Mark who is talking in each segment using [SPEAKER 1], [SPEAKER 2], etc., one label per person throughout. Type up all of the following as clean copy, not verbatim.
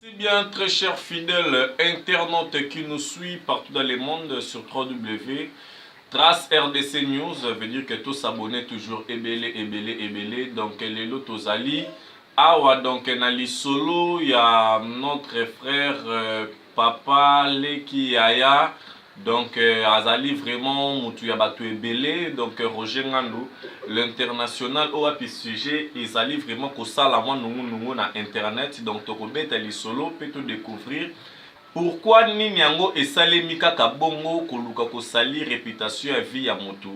[SPEAKER 1] C'est bien, très chers fidèles internautes qui nous suivent partout dans le monde sur www. Trace RDC News veut dire que tous s'abonnent toujours ebele. Donc les lotos ali. Awa donc nali solo il y a notre frère Papa Leki Aya. Donc azali vraiment mutu ya batu ebele. Donc Roger Ngandou l'international oapi sujet izali vraiment kosala mwa nungu na internet. Donc tokobeta li solo peut tout découvrir pourquoi nini yango esalemi kaka bongo koluka kosali réputation ya vie ya motu.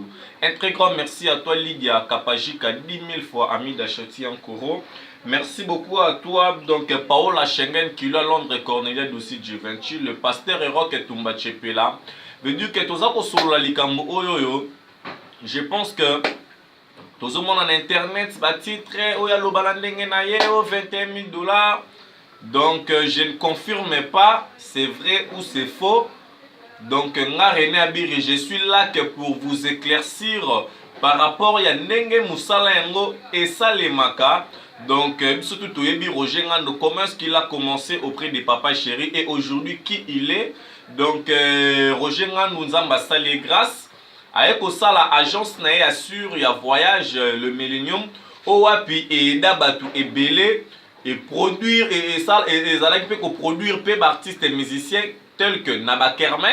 [SPEAKER 1] Un très grand merci à toi Lydia Kapajika 10 000 fois ami d'Achati Ankoro. Merci beaucoup à toi donc Paola Schengen Kilo Londres Cornelia Dossi Givenchy le pasteur Erok Tumba Chepela. Veut dire que toza ko solo likambo oyoyo. Je pense que tozo mon en internet ba titre oya lo balandenge na ye o 21 000 $. Donc je ne confirme pas c'est vrai ou c'est faux. Donc nga René Abiri, je suis là que pour vous éclaircir par rapport à Nenge Moussala Yango et Salemaka. Donc surtout Toyebi Roger Ngandou, comment est-ce qu'il a commencé auprès des papas chéris et aujourd'hui qui il est. Donc Roger Ngandou Nzamba Salé grâce avec la agence nae assure ya voyage le Millennium Owapi et Dabatu et Belé et produire et ça et ça peut produire peu d'artistes et musiciens tels que Naba Kermes.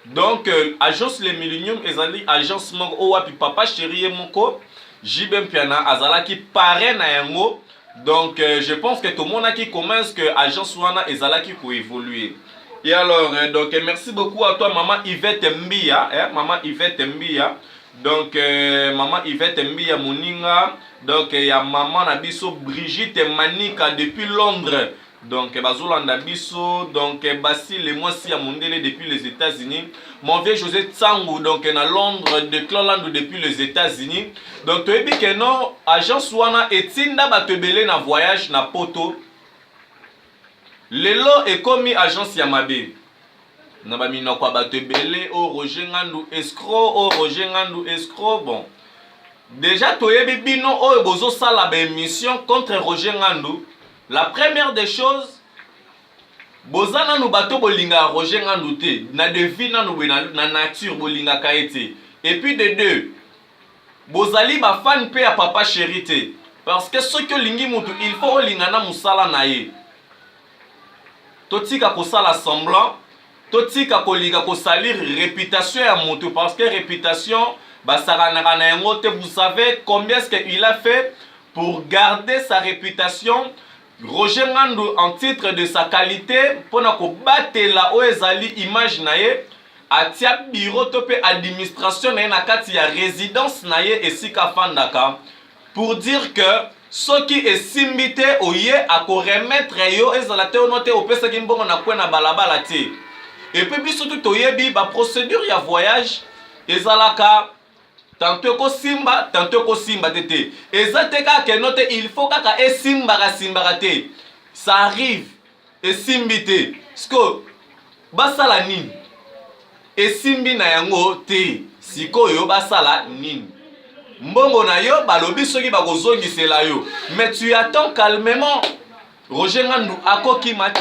[SPEAKER 1] Donc agence le Millennium ezali agence moko Owapi papa chéri moko Jibem Piana azala qui paraît na yango. Donc je pense que tout le monde qui commence que agence wana ezala qui pour évoluer. Et alors, donc merci beaucoup à toi, maman Yvette Mbia. Maman Yvette Mbia. Donc, maman Yvette Mbia Mouninga. Donc, il y a maman Nabiso Brigitte Manika depuis Londres. Donc, Bazolanda Biso. Donc, Basile et moi si à Mondele depuis les États-Unis. Mon vieux José Tsangou, donc, à Londres, de Cloland depuis les États-Unis. Donc, tu as dit que non, agence Wana et Tinda Batebele na voyage na poto. Lelo est commis agence Yamabe. Nabamino kwa batebele o Roger Ngandou escroc o Roger Ngandou escroc bon. Déjà toyebi bino o bozo sala ba émission contre Roger Ngandou. La première des choses bozana no bato bolinga Roger Ngandou te na devina no na nature bolinga kaete. Et puis de deux bozali ba fan pe à papa chéri te parce que ce que lingi mutu il faut linga na musala na ye. Totika kosala semblant, totika koliga kosalir réputation ya moto parce que réputation basaranaka na yango te. Vous savez combien est-ce qu'il a fait pour garder sa réputation. Roger Ngandou en titre de sa qualité pona ko batela o ezali image na ye atia bureau to pe administration na kati ya résidence na ye esika fandaka pour dire que ce qui est simbité oye à remettre yo ezalate onote opesa kimbongo na kwena balabala te. Et puis biso tout oyebi ba procédure ya voyage ezalaka tantôt ko simba tete. Ezate ka ke note il faut kaka esimba te. Ça arrive et simbité. Sko basala nini? Esimbi na yango te. Sikoyo basala nini? Mbongo na yo balobi soki bakozongisela yo mais tu attends calmement. Roger Ngandou akoki mate.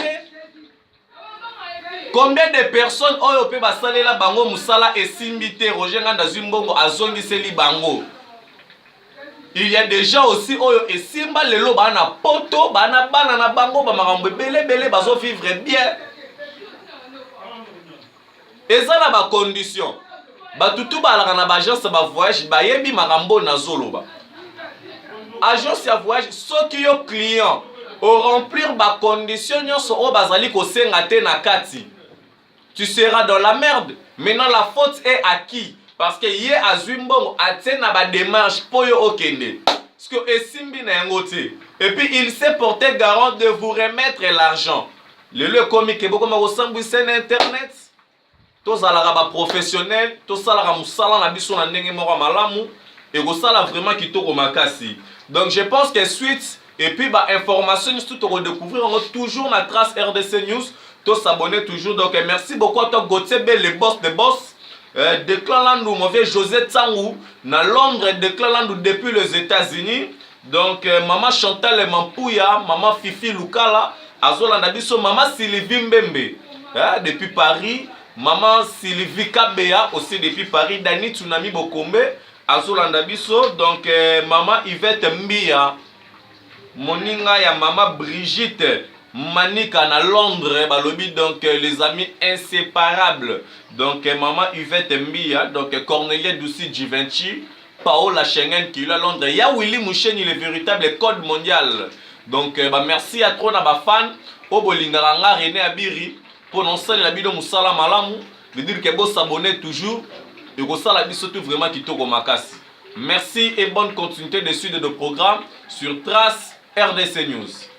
[SPEAKER 1] Combien de personnes oyo pe basalela bango musala esimbité Roger Ngandou azumbongo azongiseli bango. Il y a des gens aussi oyo esimba lelo bana poto bana na bango ba makambo belé bazo vivre bien. Ezana ba condition. Batutu balaka na agence ba voyage bayebi makambo na zoloba. Agence ya voyage soki yo client au remplir ba condition nyonso o bazali ko senga te na kati. Tu seras dans la merde. Maintenant la faute est à qui? Parce que yé azumbongo atena ba démarche po yo okende. Parce que esimbi na yango te. Et puis il s'est porté garant de vous remettre l'argent. Le comique beaucoup ma ressemble na internet. Tous à la professionnel, tous à la musala na biso na ndenge moko malamu et kosala vraiment kitoko makasi. Donc je pense que suite et puis bah information tout redécouvrir toujours na trace RDC News, tous s'abonner toujours. Donc merci beaucoup à toi Gauthier Bell le boss de boss. Declalandou mon vieux José Tsangou na Londres, Declalandou depuis les États-Unis. Donc maman Chantal Mampouya, maman Fifi Lukala azolanda biso Maman Sylvie Mbembe depuis Paris, Maman Sylvie Kabea aussi depuis Paris, Dani Tsunami Bokombe azolanda biso, donc Maman Yvette Mbia moninga ya Maman Brigitte Manika na Londres balobi, donc les amis inséparables, donc Maman Yvette Mbia, donc Cornelia Douci Givenchy, Paola Schengen qui est à Londres, ya Willy Moucheni le véritable code mondial. Donc merci à trop na ba fan o bolingaka nga René Abiri pour non saler la bido musala malamu, veut dire que vous s'abonner toujours et que ça la biso tout vraiment kitoko makasi. Merci et bonne continuité de suite de nos programmes sur Trace RDC News.